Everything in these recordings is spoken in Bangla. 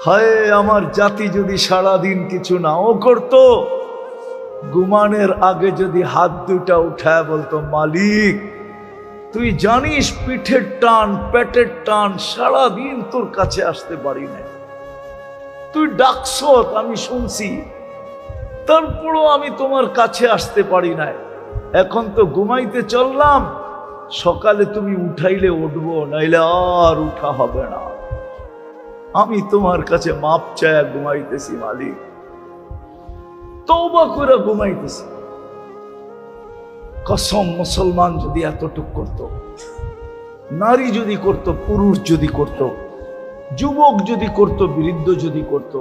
হায় আমার জাতি যদি সারাদিন কিছু নাও করত, ঘুমানোর আগে যদি হাত দুটা উঠায় বলতো, মালিক তুই জানিস পিঠের টান পেটের টান, সারাদিন তোর কাছে আসতে পারি না, তুই ডাকছ আমি শুনছি, তারপরও আমি তোমার কাছে আসতে পারি না, এখন তো ঘুমাইতে চললাম, সকালে তুমি উঠাইলে উঠবো, নাইলে আর উঠা হবে না, আমি তোমার কাছে মাপ চায়া ঘুমাইতেছি মালিক, তওবা করে ঘুমাইতেছি। কসম, মুসলমান যদি এতটুক করত, নারী যদি করত, পুরুষ যদি করত, যুবক যদি করত, বৃদ্ধ যদি করত,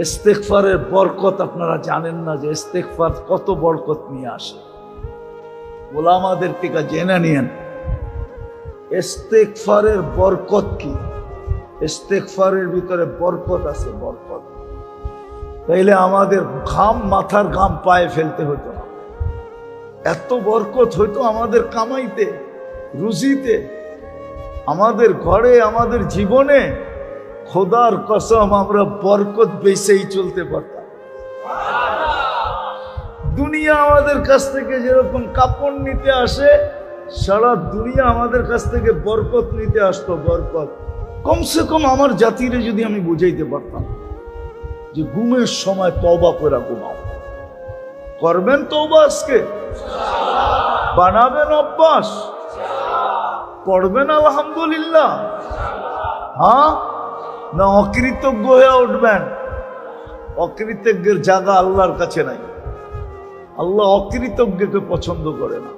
ইস্তেগফারের বরকত আপনারা জানেন না যে ইস্তেগফার কত বরকত নিয়ে আসে। ওলামাদের থেকে জেনে নিয়েন ইস্তেগফারের বরকত কি। ইস্তেগফারের ভিতরে বরকত আছে, বরকত। তাইলে আমাদের ঘাম, মাথার ঘাম পায়ে ফেলতে হতো না, এত বরকত হইতো আমাদের কামাইতে, রুজিতে, আমাদের ঘরে, আমাদের জীবনে। খোদার কসম আমরা বরকত বেচেই চলতে পারতাম। দুনিয়া আমাদের কাছ থেকে যেরকম কাপড় নিতে আসে, সারা দুনিয়া আমাদের কাছ থেকে বরকত নিতে আসতো, বরকত। কমসে কম আমার জাতিরে যদি আমি বুঝাইতে পারতাম যে ঘুমের সময় তওবা করে ঘুমাও, করবেন তওবা, আজকে বানাবেন অভ্যাস, পড়বেন আলহামদুলিল্লাহ, হ্যাঁ না অকৃতজ্ঞ হয়ে উঠবেন? অকৃতজ্ঞের জায়গা আল্লাহর কাছে নাই, আল্লাহ অকৃতজ্ঞকে পছন্দ করে না।